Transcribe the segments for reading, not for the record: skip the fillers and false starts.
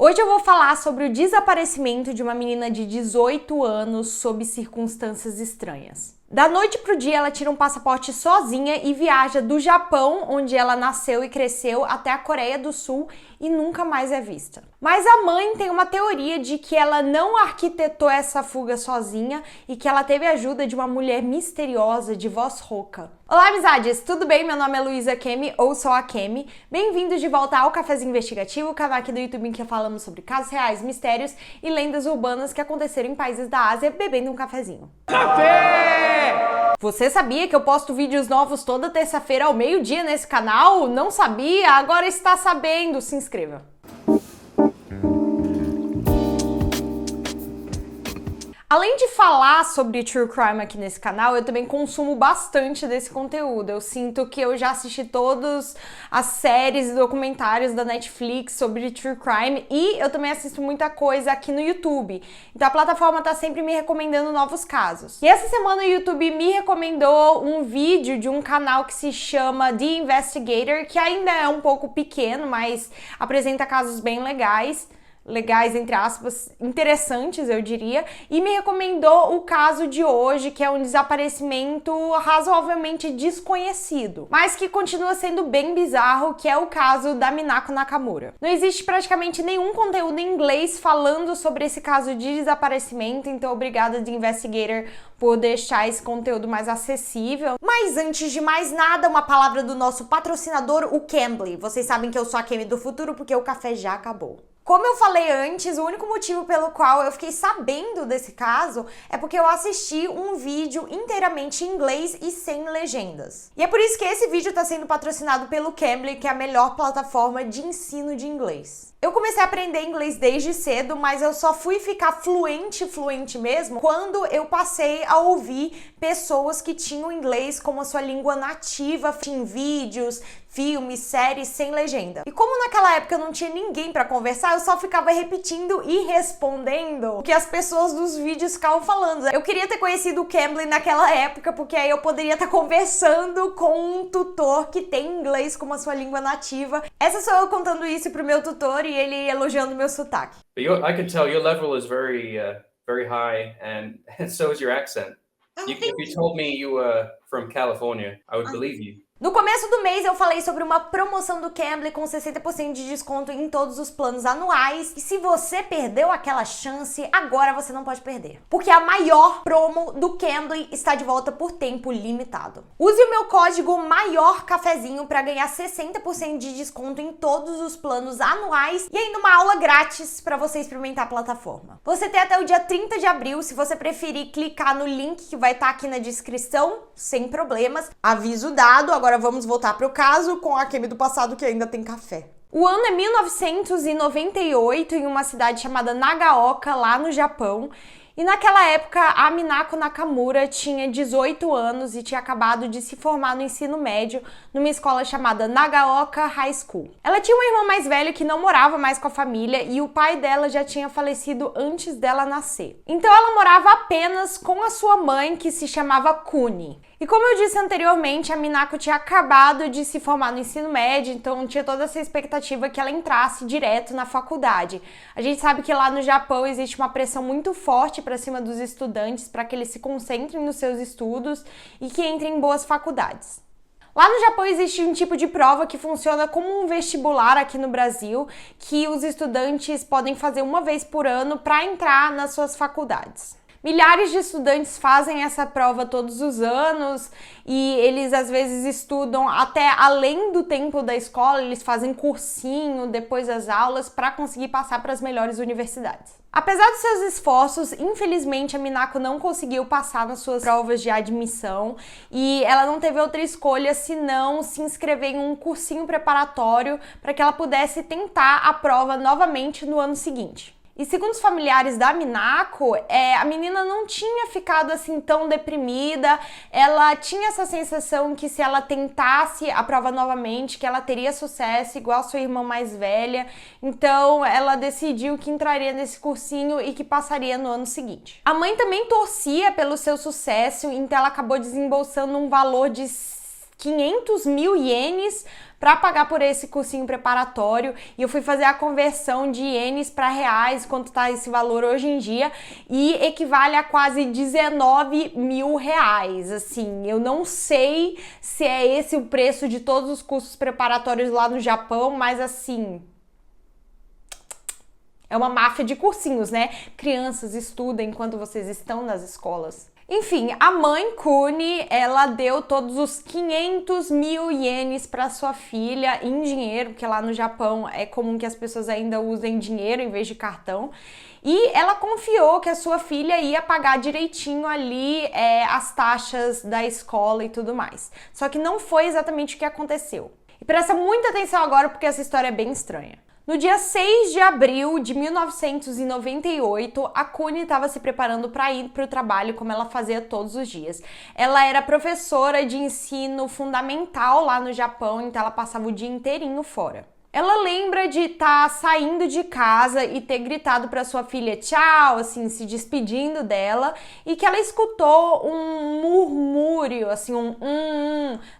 Hoje eu vou falar sobre o desaparecimento de uma menina de 18 anos sob circunstâncias estranhas. Da noite pro dia, ela tira um passaporte sozinha e viaja do Japão, onde ela nasceu e cresceu, até a Coreia do Sul e nunca mais é vista. Mas a mãe tem uma teoria de que ela não arquitetou essa fuga sozinha e que ela teve a ajuda de uma mulher misteriosa de voz rouca. Olá, amizades! Tudo bem? Meu nome é Luísa Kemi, ou só a Kemi. Bem-vindos de volta ao Cafezinho Investigativo, o canal aqui do YouTube em que falamos sobre casos reais, mistérios e lendas urbanas que aconteceram em países da Ásia, bebendo um cafezinho. Café! Você sabia que eu posto vídeos novos toda terça-feira ao meio-dia nesse canal? Não sabia? Agora está sabendo! Se inscreva! Além de falar sobre True Crime aqui nesse canal, eu também consumo bastante desse conteúdo. Eu sinto que eu já assisti todas as séries e documentários da Netflix sobre True Crime e eu também assisto muita coisa aqui no YouTube. Então a plataforma tá sempre me recomendando novos casos. E essa semana o YouTube me recomendou um vídeo de um canal que se chama The Investigator, que ainda é um pouco pequeno, mas apresenta casos bem legais, entre aspas, interessantes, eu diria, e me recomendou o caso de hoje, que é um desaparecimento razoavelmente desconhecido, mas que continua sendo bem bizarro, que é o caso da Minako Nakamura. Não existe praticamente nenhum conteúdo em inglês falando sobre esse caso de desaparecimento, então obrigada The Investigator por deixar esse conteúdo mais acessível. Mas antes de mais nada, uma palavra do nosso patrocinador, o Cambly. Vocês sabem que eu sou a Kemi do futuro porque o café já acabou. Como eu falei antes, o único motivo pelo qual eu fiquei sabendo desse caso é porque eu assisti um vídeo inteiramente em inglês e sem legendas. E é por isso que esse vídeo está sendo patrocinado pelo Cambly, que é a melhor plataforma de ensino de inglês. Eu comecei a aprender inglês desde cedo, mas eu só fui ficar fluente mesmo quando eu passei a ouvir pessoas que tinham inglês como a sua língua nativa em vídeos, filmes, séries sem legenda. E como naquela época eu não tinha ninguém pra conversar, eu só ficava repetindo e respondendo o que as pessoas dos vídeos ficavam falando. Eu queria ter conhecido o Cambly naquela época, porque aí eu poderia estar conversando com um tutor que tem inglês como a sua língua nativa. Essa sou eu contando isso pro meu tutor e ele elogiando meu sotaque. But I can tell your level is very high, and so is your accent. If you told me you were from California, I would believe you. No começo do mês eu falei sobre uma promoção do Cambly com 60% de desconto em todos os planos anuais. E se você perdeu aquela chance, agora você não pode perder. Porque a maior promo do Cambly está de volta por tempo limitado. Use o meu código MAIORCAFEZINHO para ganhar 60% de desconto em todos os planos anuais e ainda uma aula grátis para você experimentar a plataforma. Você tem até o dia 30 de abril, se você preferir clicar no link que vai estar aqui na descrição, sem problemas. Aviso dado, agora vamos voltar para o caso com a Kemi do passado que ainda tem café. O ano é 1998 em uma cidade chamada Nagaoka, lá no Japão. E naquela época, a Minako Nakamura tinha 18 anos e tinha acabado de se formar no ensino médio numa escola chamada Nagaoka High School. Ela tinha um irmão mais velho que não morava mais com a família e o pai dela já tinha falecido antes dela nascer. Então ela morava apenas com a sua mãe, que se chamava Kuni. E como eu disse anteriormente, a Minako tinha acabado de se formar no ensino médio, então tinha toda essa expectativa que ela entrasse direto na faculdade. A gente sabe que lá no Japão existe uma pressão muito forte para cima dos estudantes para que eles se concentrem nos seus estudos e que entrem em boas faculdades. Lá no Japão existe um tipo de prova que funciona como um vestibular aqui no Brasil, que os estudantes podem fazer uma vez por ano para entrar nas suas faculdades. Milhares de estudantes fazem essa prova todos os anos e eles às vezes estudam até além do tempo da escola, eles fazem cursinho depois das aulas para conseguir passar para as melhores universidades. Apesar dos seus esforços, infelizmente a Minako não conseguiu passar nas suas provas de admissão e ela não teve outra escolha senão se inscrever em um cursinho preparatório para que ela pudesse tentar a prova novamente no ano seguinte. E segundo os familiares da Minako, a menina não tinha ficado assim tão deprimida, ela tinha essa sensação que se ela tentasse a prova novamente, que ela teria sucesso igual a sua irmã mais velha, então ela decidiu que entraria nesse cursinho e que passaria no ano seguinte. A mãe também torcia pelo seu sucesso, então ela acabou desembolsando um valor de 500 mil ienes para pagar por esse cursinho preparatório, e eu fui fazer a conversão de ienes para reais, quanto tá esse valor hoje em dia, e equivale a quase 19 mil reais. Assim, eu não sei se é esse o preço de todos os cursos preparatórios lá no Japão, mas assim, é uma máfia de cursinhos, né? Crianças, estudem enquanto vocês estão nas escolas. Enfim, a mãe Kuni, ela deu todos os 500 mil ienes para sua filha em dinheiro, porque lá no Japão é comum que as pessoas ainda usem dinheiro em vez de cartão. E ela confiou que a sua filha ia pagar direitinho ali as taxas da escola e tudo mais. Só que não foi exatamente o que aconteceu. E presta muita atenção agora porque essa história é bem estranha. No dia 6 de abril de 1998, a Kuni estava se preparando para ir para o trabalho, como ela fazia todos os dias. Ela era professora de ensino fundamental lá no Japão, então ela passava o dia inteirinho fora. Ela lembra de estar saindo de casa e ter gritado para sua filha tchau, assim, se despedindo dela, e que ela escutou um murmúrio, assim,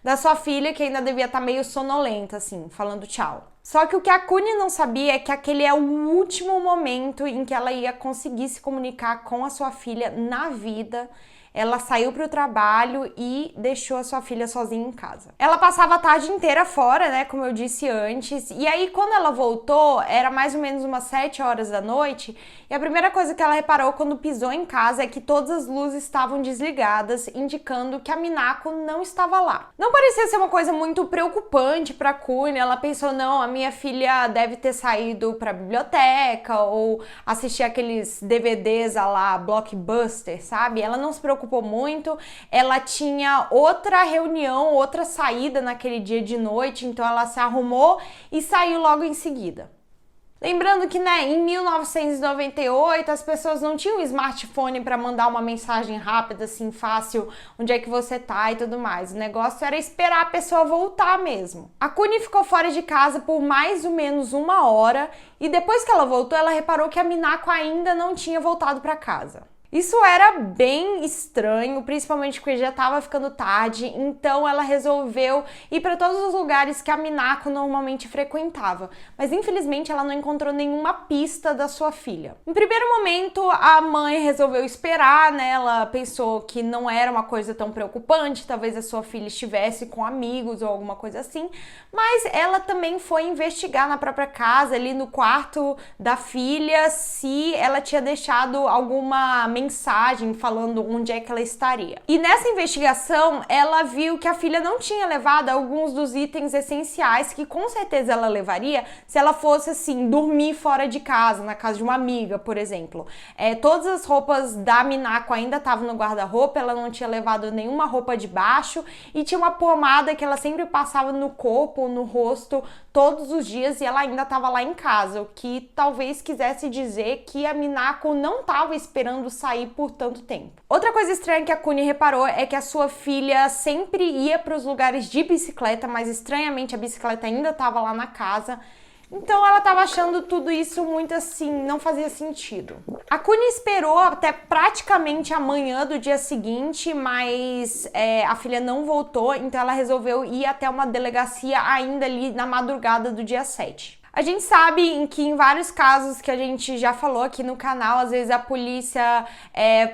da sua filha, que ainda devia estar meio sonolenta, assim, falando tchau. Só que o que a Kuni não sabia é que aquele é o último momento em que ela ia conseguir se comunicar com a sua filha na vida. Ela saiu para o trabalho e deixou a sua filha sozinha em casa. Ela passava a tarde inteira fora, né, como eu disse antes, e aí quando ela voltou, era mais ou menos umas 7 horas da noite, e a primeira coisa que ela reparou quando pisou em casa é que todas as luzes estavam desligadas, indicando que a Minako não estava lá. Não parecia ser uma coisa muito preocupante para Kuni, ela pensou, não, a minha filha deve ter saído para a biblioteca, ou assistir aqueles DVDs a lá, Blockbuster, sabe? Ela não se preocupou muito, ela tinha outra reunião, outra saída naquele dia de noite, então ela se arrumou e saiu logo em seguida. Lembrando que, né, em 1998 as pessoas não tinham smartphone para mandar uma mensagem rápida, assim, fácil, onde é que você tá e tudo mais. O negócio era esperar a pessoa voltar mesmo. A Kuni ficou fora de casa por mais ou menos 1 hora e depois que ela voltou, ela reparou que a Minako ainda não tinha voltado para casa. Isso era bem estranho, principalmente porque já estava ficando tarde, então ela resolveu ir para todos os lugares que a Minako normalmente frequentava, mas infelizmente ela não encontrou nenhuma pista da sua filha. Em primeiro momento, a mãe resolveu esperar, né? Ela pensou que não era uma coisa tão preocupante, talvez a sua filha estivesse com amigos ou alguma coisa assim, mas ela também foi investigar na própria casa, ali no quarto da filha, se ela tinha deixado alguma mensagem falando onde é que ela estaria. E nessa investigação, ela viu que a filha não tinha levado alguns dos itens essenciais que com certeza ela levaria se ela fosse, assim, dormir fora de casa, na casa de uma amiga, por exemplo. Todas as roupas da Minako ainda estavam no guarda-roupa, ela não tinha levado nenhuma roupa de baixo e tinha uma pomada que ela sempre passava no corpo, no rosto, todos os dias, e ela ainda estava lá em casa, o que talvez quisesse dizer que a Minako não estava esperando sair por tanto tempo. Outra coisa estranha que a Kuni reparou é que a sua filha sempre ia para os lugares de bicicleta, mas estranhamente a bicicleta ainda estava lá na casa. Então ela estava achando tudo isso muito assim, não fazia sentido. A Kuni esperou até praticamente a manhã do dia seguinte, mas a filha não voltou, então ela resolveu ir até uma delegacia ainda ali na madrugada do dia 7. A gente sabe que em vários casos que a gente já falou aqui no canal, às vezes a polícia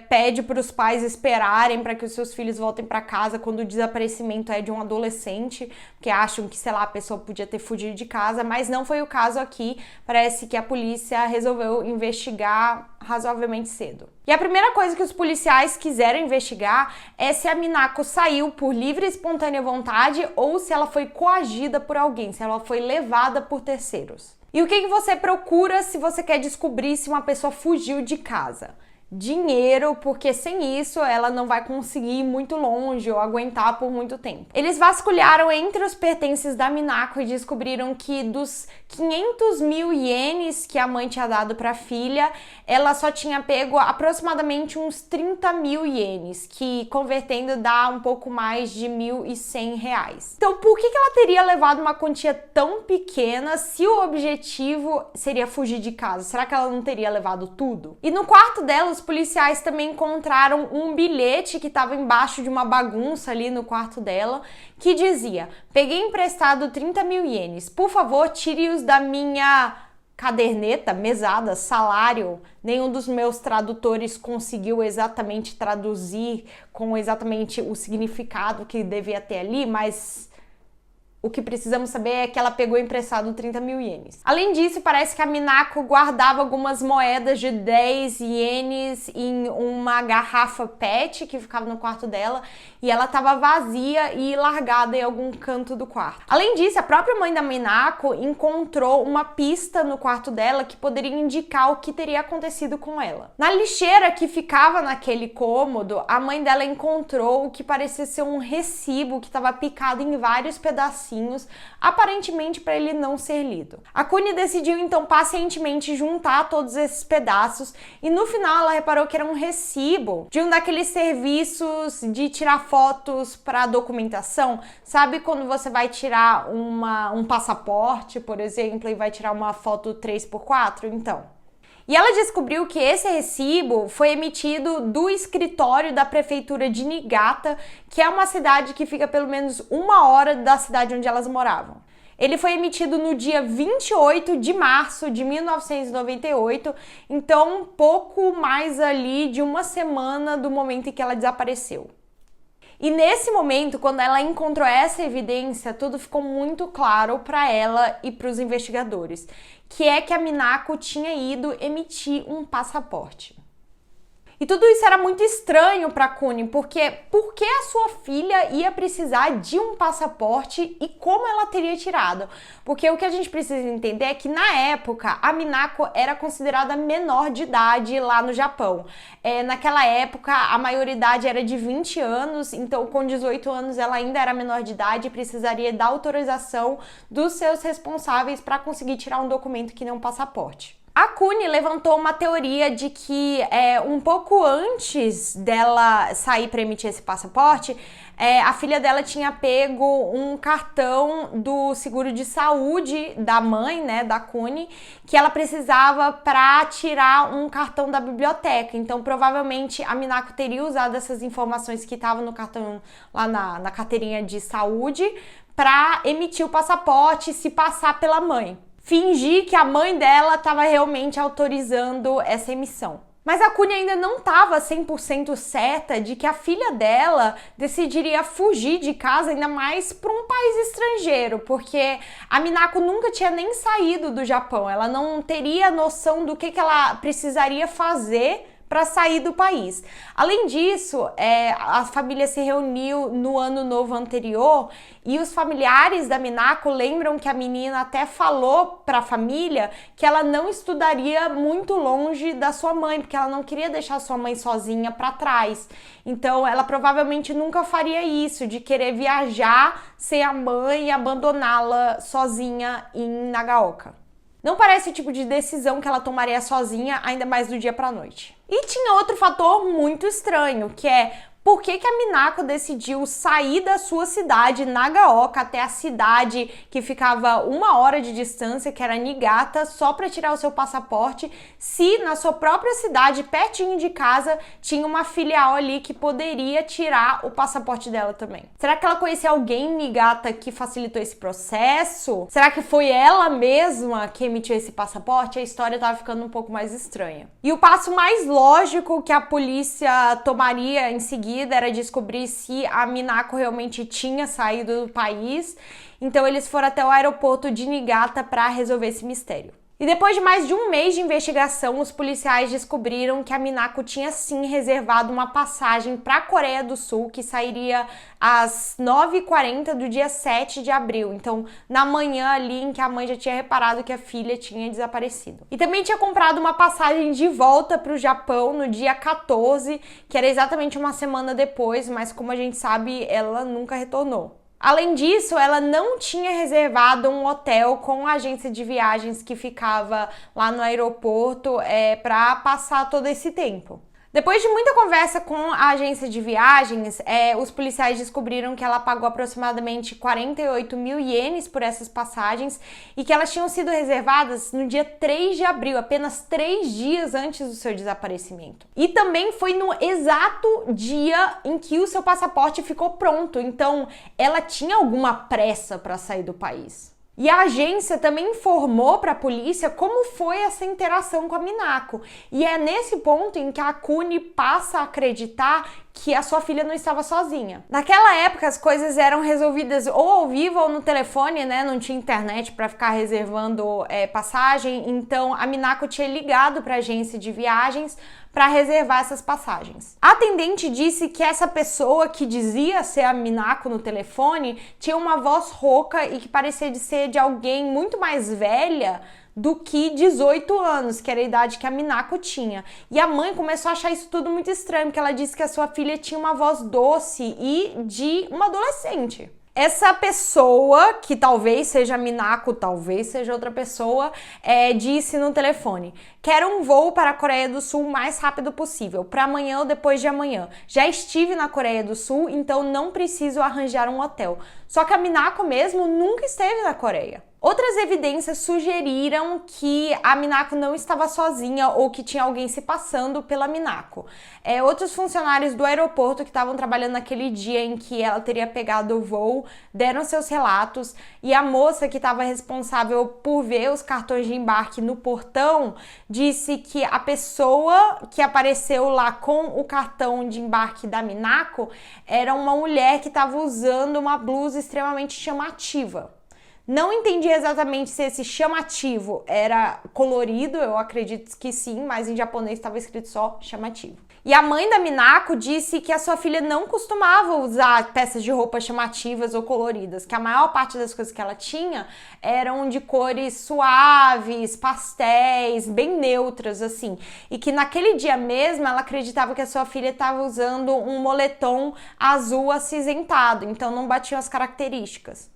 pede para os pais esperarem para que os seus filhos voltem para casa quando o desaparecimento é de um adolescente, porque acham que, sei lá, a pessoa podia ter fugido de casa, mas não foi o caso aqui. Parece que a polícia resolveu investigar razoavelmente cedo. E a primeira coisa que os policiais quiseram investigar é se a Minako saiu por livre e espontânea vontade ou se ela foi coagida por alguém, se ela foi levada por terceiros. E o que você procura se você quer descobrir se uma pessoa fugiu de casa? Dinheiro, porque sem isso ela não vai conseguir ir muito longe ou aguentar por muito tempo. Eles vasculharam entre os pertences da Minako e descobriram que dos 500 mil ienes que a mãe tinha dado para a filha, ela só tinha pego aproximadamente uns 30 mil ienes, que convertendo dá um pouco mais de 1.100 reais. Então por que ela teria levado uma quantia tão pequena se o objetivo seria fugir de casa? Será que ela não teria levado tudo? E no quarto dela, os policiais também encontraram um bilhete que estava embaixo de uma bagunça ali no quarto dela, que dizia: peguei emprestado 30 mil ienes, por favor, tire-os da minha caderneta, mesada, salário. Nenhum dos meus tradutores conseguiu exatamente traduzir com exatamente o significado que devia ter ali, mas o que precisamos saber é que ela pegou emprestado 30 mil ienes. Além disso, parece que a Minako guardava algumas moedas de 10 ienes em uma garrafa PET que ficava no quarto dela e ela estava vazia e largada em algum canto do quarto. Além disso, a própria mãe da Minako encontrou uma pista no quarto dela que poderia indicar o que teria acontecido com ela. Na lixeira que ficava naquele cômodo, a mãe dela encontrou o que parecia ser um recibo que estava picado em vários pedacinhos, aparentemente para ele não ser lido. A Kuni decidiu então pacientemente juntar todos esses pedaços e no final ela reparou que era um recibo de um daqueles serviços de tirar fotos para documentação. Sabe quando você vai tirar um passaporte, por exemplo, e vai tirar uma foto 3x4? Então. E ela descobriu que esse recibo foi emitido do escritório da prefeitura de Niigata, que é uma cidade que fica pelo menos 1 hora da cidade onde elas moravam. Ele foi emitido no dia 28 de março de 1998, então um pouco mais ali de uma semana do momento em que ela desapareceu. E nesse momento, quando ela encontrou essa evidência, tudo ficou muito claro para ela e para os investigadores, que é que a Minako tinha ido emitir um passaporte. E tudo isso era muito estranho para Kuni, porque por que a sua filha ia precisar de um passaporte e como ela teria tirado? Porque o que a gente precisa entender é que na época a Minako era considerada menor de idade lá no Japão. Naquela época a maioridade era de 20 anos, então com 18 anos ela ainda era menor de idade e precisaria da autorização dos seus responsáveis para conseguir tirar um documento que nem um passaporte. A Kuni levantou uma teoria de que um pouco antes dela sair para emitir esse passaporte, a filha dela tinha pego um cartão do seguro de saúde da mãe, né, da Kuni, que ela precisava para tirar um cartão da biblioteca. Então, provavelmente, a Minako teria usado essas informações que estavam no cartão, lá na carteirinha de saúde, para emitir o passaporte e se passar pela mãe. Fingir que a mãe dela estava realmente autorizando essa emissão. Mas a Kuni ainda não estava 100% certa de que a filha dela decidiria fugir de casa, ainda mais para um país estrangeiro, porque a Minako nunca tinha nem saído do Japão, ela não teria noção do que ela precisaria fazer para sair do país. Além disso, a família se reuniu no ano novo anterior e os familiares da Minako lembram que a menina até falou para a família que ela não estudaria muito longe da sua mãe, porque ela não queria deixar sua mãe sozinha para trás. Então, ela provavelmente nunca faria isso, de querer viajar sem a mãe e abandoná-la sozinha em Nagaoka. Não parece o tipo de decisão que ela tomaria sozinha, ainda mais do dia para a noite. E tinha outro fator muito estranho, que é por que a Minako decidiu sair da sua cidade, Nagaoka, até a cidade que ficava 1 hora de distância, que era Niigata, só para tirar o seu passaporte, se na sua própria cidade, pertinho de casa, tinha uma filial ali que poderia tirar o passaporte dela também. Será que ela conhecia alguém em Niigata que facilitou esse processo? Será que foi ela mesma que emitiu esse passaporte? A história estava ficando um pouco mais estranha. E o passo mais lógico que a polícia tomaria em seguida era descobrir se a Minako realmente tinha saído do país. Então eles foram até o aeroporto de Niigata para resolver esse mistério. E depois de mais de um mês de investigação, os policiais descobriram que a Minako tinha sim reservado uma passagem para a Coreia do Sul, que sairia às 9h40 do dia 7 de abril. Então, na manhã ali em que a mãe já tinha reparado que a filha tinha desaparecido. E também tinha comprado uma passagem de volta para o Japão no dia 14, que era exatamente uma semana depois, mas como a gente sabe, ela nunca retornou. Além disso, ela não tinha reservado um hotel com a agência de viagens que ficava lá no aeroporto para passar todo esse tempo. Depois de muita conversa com a agência de viagens, os policiais descobriram que ela pagou aproximadamente 48 mil ienes por essas passagens e que elas tinham sido reservadas no dia 3 de abril, apenas 3 dias antes do seu desaparecimento. E também foi no exato dia em que o seu passaporte ficou pronto, então ela tinha alguma pressa para sair do país. E a agência também informou para a polícia como foi essa interação com a Minako. E é nesse ponto em que a Kuni passa a acreditar que a sua filha não estava sozinha. Naquela época as coisas eram resolvidas ou ao vivo ou no telefone, né? Não tinha internet para ficar reservando passagem, então a Minako tinha ligado para a agência de viagens para reservar essas passagens. A atendente disse que essa pessoa que dizia ser a Minako no telefone tinha uma voz rouca e que parecia de ser de alguém muito mais velha do que 18 anos, que era a idade que a Minako tinha. E a mãe começou a achar isso tudo muito estranho, porque ela disse que a sua filha tinha uma voz doce e de uma adolescente. Essa pessoa, que talvez seja a Minako, talvez seja outra pessoa, disse no telefone: quero um voo para a Coreia do Sul o mais rápido possível, para amanhã ou depois de amanhã. Já estive na Coreia do Sul, então não preciso arranjar um hotel. Só que a Minako mesmo nunca esteve na Coreia. Outras evidências sugeriram que a Minako não estava sozinha ou que tinha alguém se passando pela Minako. Outros funcionários do aeroporto que estavam trabalhando naquele dia em que ela teria pegado o voo deram seus relatos, e a moça que estava responsável por ver os cartões de embarque no portão disse que a pessoa que apareceu lá com o cartão de embarque da Minako era uma mulher que estava usando uma blusa extremamente chamativa. Não entendi exatamente se esse chamativo era colorido, eu acredito que sim, mas em japonês estava escrito só chamativo. E a mãe da Minako disse que a sua filha não costumava usar peças de roupa chamativas ou coloridas, que a maior parte das coisas que ela tinha eram de cores suaves, pastéis, bem neutras, assim. E que naquele dia mesmo ela acreditava que a sua filha estava usando um moletom azul acinzentado, então não batiam as características.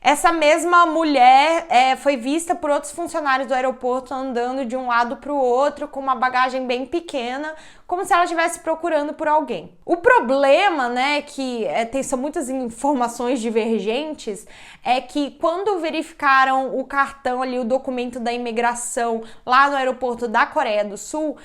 Essa mesma mulher foi vista por outros funcionários do aeroporto andando de um lado para o outro com uma bagagem bem pequena, como se ela estivesse procurando por alguém. O problema, né, que são muitas informações divergentes, é que quando verificaram o cartão ali, o documento da imigração lá no aeroporto da Coreia do Sul,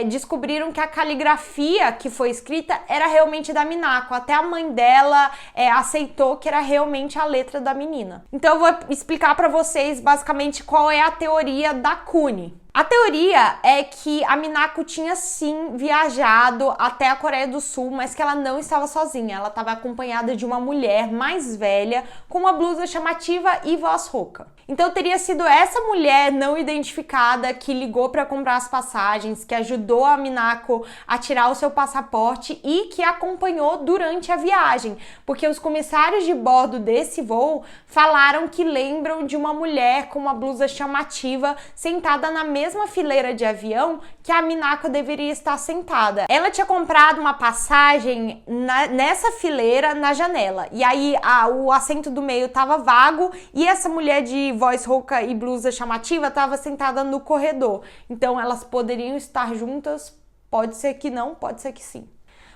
descobriram que a caligrafia que foi escrita era realmente da Minako. Até a mãe dela aceitou que era realmente a letra da menina. Então eu vou explicar para vocês basicamente qual é a teoria da Kuni. A teoria é que a Minako tinha sim viajado até a Coreia do Sul, mas que ela não estava sozinha. Ela estava acompanhada de uma mulher mais velha com uma blusa chamativa e voz rouca. Então teria sido essa mulher não identificada que ligou para comprar as passagens, que ajudou a Minako a tirar o seu passaporte e que acompanhou durante a viagem, porque os comissários de bordo desse voo falaram que lembram de uma mulher com uma blusa chamativa sentada na mesma fileira de avião que a Minako deveria estar sentada. Ela tinha comprado uma passagem nessa fileira na janela, e aí o assento do meio estava vago e essa mulher de voz rouca e blusa chamativa estava sentada no corredor. Então elas poderiam estar juntas, pode ser que não, pode ser que sim.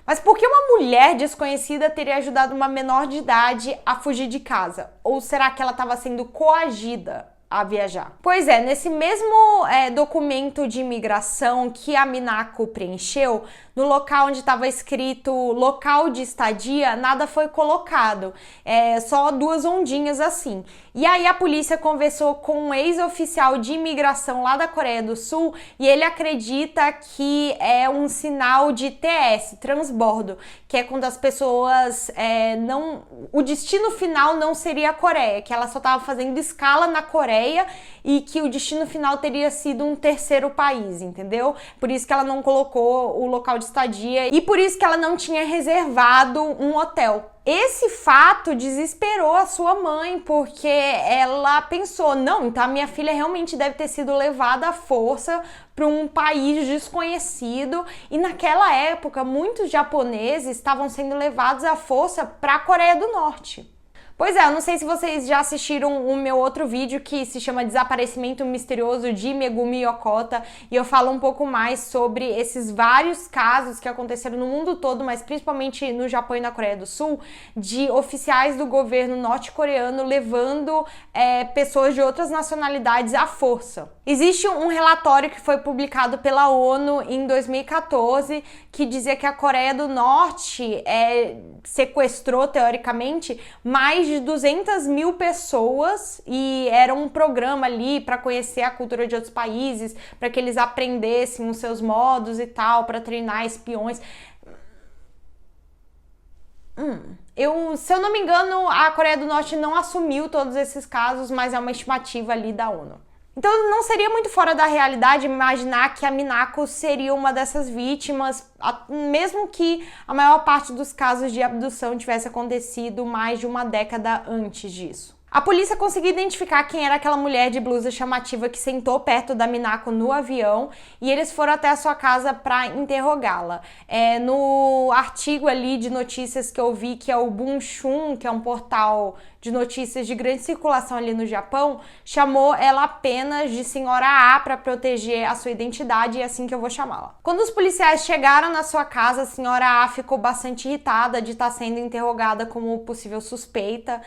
Mas por que uma mulher desconhecida teria ajudado uma menor de idade a fugir de casa? Ou será que ela estava sendo coagida a viajar? Pois é, nesse mesmo documento de imigração que a Minako preencheu, no local onde estava escrito local de estadia, nada foi colocado, só duas ondinhas assim. E aí a polícia conversou com um ex-oficial de imigração lá da Coreia do Sul e ele acredita que é um sinal de TS, transbordo, que é quando as pessoas o destino final não seria a Coreia, que ela só estava fazendo escala na Coreia e que o destino final teria sido um terceiro país, entendeu? Por isso que ela não colocou o local de estadia e por isso que ela não tinha reservado um hotel. Esse fato desesperou a sua mãe, porque ela pensou, não, então a minha filha realmente deve ter sido levada à força para um país desconhecido, e naquela época muitos japoneses estavam sendo levados à força para a Coreia do Norte. Pois é, eu não sei se vocês já assistiram o meu outro vídeo que se chama Desaparecimento Misterioso de Megumi Yokota, e eu falo um pouco mais sobre esses vários casos que aconteceram no mundo todo, mas principalmente no Japão e na Coreia do Sul, de oficiais do governo norte-coreano levando pessoas de outras nacionalidades à força. Existe um relatório que foi publicado pela ONU em 2014 que dizia que a Coreia do Norte sequestrou, teoricamente, mais de 200 mil pessoas, e era um programa ali para conhecer a cultura de outros países, para que eles aprendessem os seus modos e tal, para treinar espiões. Se eu não me engano, a Coreia do Norte não assumiu todos esses casos, mas é uma estimativa ali da ONU. Então não seria muito fora da realidade imaginar que a Minako seria uma dessas vítimas, mesmo que a maior parte dos casos de abdução tivesse acontecido mais de uma década antes disso. A polícia conseguiu identificar quem era aquela mulher de blusa chamativa que sentou perto da Minako no avião, e eles foram até a sua casa para interrogá-la. No artigo ali de notícias que eu vi, que é o Bunshun, que é um portal de notícias de grande circulação ali no Japão, chamou ela apenas de Senhora A para proteger a sua identidade, e é assim que eu vou chamá-la. Quando os policiais chegaram na sua casa, a Senhora A ficou bastante irritada de estar sendo interrogada como possível suspeita,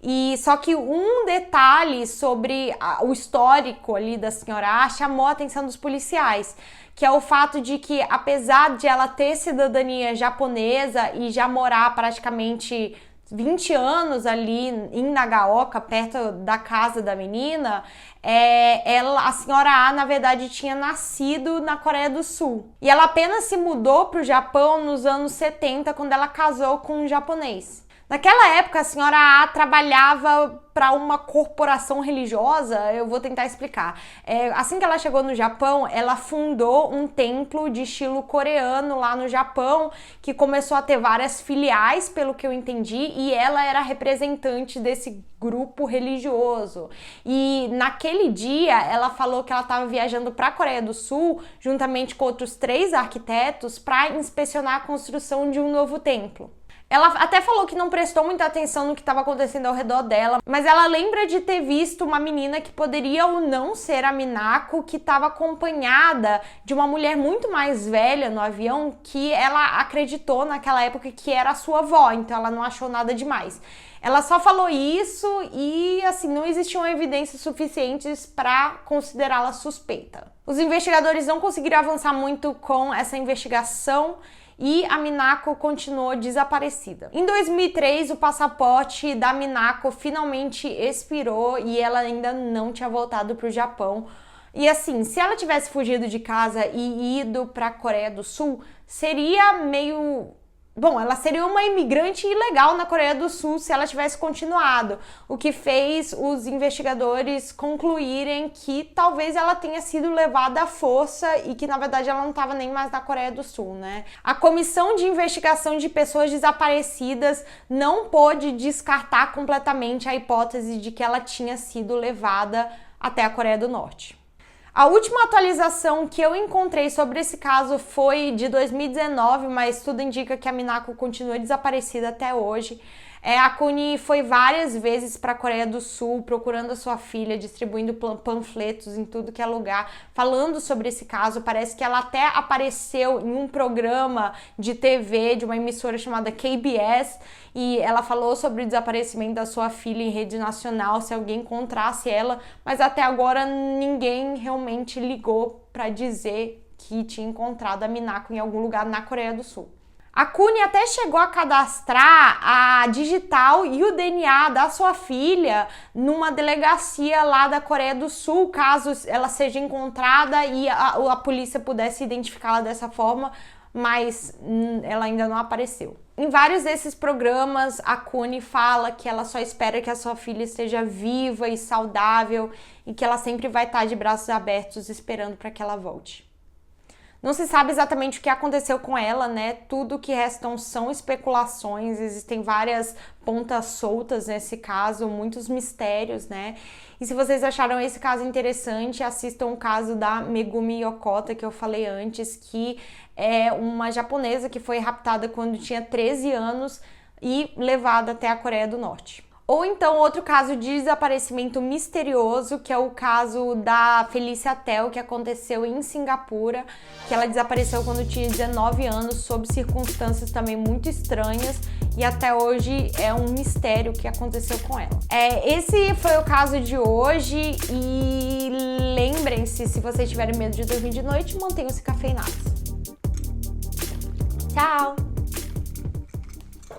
e só que um detalhe sobre o histórico ali da Senhora A chamou a atenção dos policiais, que é o fato de que, apesar de ela ter cidadania japonesa e já morar praticamente 20 anos ali em Nagaoka, perto da casa da menina, a Senhora A, na verdade, tinha nascido na Coreia do Sul. E ela apenas se mudou para o Japão nos anos 70, quando ela casou com um japonês. Naquela época, a Senhora A trabalhava para uma corporação religiosa, eu vou tentar explicar. Assim que ela chegou no Japão, ela fundou um templo de estilo coreano lá no Japão, que começou a ter várias filiais, pelo que eu entendi, e ela era representante desse grupo religioso. E naquele dia, ela falou que ela estava viajando para a Coreia do Sul, juntamente com outros 3 arquitetos, para inspecionar a construção de um novo templo. Ela até falou que não prestou muita atenção no que estava acontecendo ao redor dela, mas ela lembra de ter visto uma menina que poderia ou não ser a Minako, que estava acompanhada de uma mulher muito mais velha no avião, que ela acreditou naquela época que era a sua avó, então ela não achou nada demais. Ela só falou isso e, assim, não existiam evidências suficientes para considerá-la suspeita. Os investigadores não conseguiram avançar muito com essa investigação e a Minako continuou desaparecida. Em 2003, o passaporte da Minako finalmente expirou e ela ainda não tinha voltado para o Japão. E assim, se ela tivesse fugido de casa e ido para a Coreia do Sul, seria meio... Bom, ela seria uma imigrante ilegal na Coreia do Sul se ela tivesse continuado, o que fez os investigadores concluírem que talvez ela tenha sido levada à força e que, na verdade, ela não estava nem mais na Coreia do Sul, né? A Comissão de Investigação de Pessoas Desaparecidas não pôde descartar completamente a hipótese de que ela tinha sido levada até a Coreia do Norte. A última atualização que eu encontrei sobre esse caso foi de 2019, mas tudo indica que a Minako continua desaparecida até hoje. A Kuni foi várias vezes para a Coreia do Sul procurando a sua filha, distribuindo panfletos em tudo que é lugar, falando sobre esse caso. Parece que ela até apareceu em um programa de TV de uma emissora chamada KBS, e ela falou sobre o desaparecimento da sua filha em rede nacional, se alguém encontrasse ela, mas até agora ninguém realmente ligou para dizer que tinha encontrado a Minako em algum lugar na Coreia do Sul. A Kuni até chegou a cadastrar a digital e o DNA da sua filha numa delegacia lá da Coreia do Sul, caso ela seja encontrada e a polícia pudesse identificá-la dessa forma, mas ela ainda não apareceu. Em vários desses programas, a Kuni fala que ela só espera que a sua filha esteja viva e saudável e que ela sempre vai estar de braços abertos esperando para que ela volte. Não se sabe exatamente o que aconteceu com ela, né? Tudo que restam são especulações, existem várias pontas soltas nesse caso, muitos mistérios, né? E se vocês acharam esse caso interessante, assistam o caso da Megumi Yokota, que eu falei antes, que é uma japonesa que foi raptada quando tinha 13 anos e levada até a Coreia do Norte. Ou então outro caso de desaparecimento misterioso, que é o caso da Felícia Tel, que aconteceu em Singapura, que ela desapareceu quando tinha 19 anos, sob circunstâncias também muito estranhas, e até hoje é um mistério o que aconteceu com ela. Esse foi o caso de hoje, e lembrem-se, se vocês tiverem medo de dormir de noite, mantenham-se cafeinados. Tchau!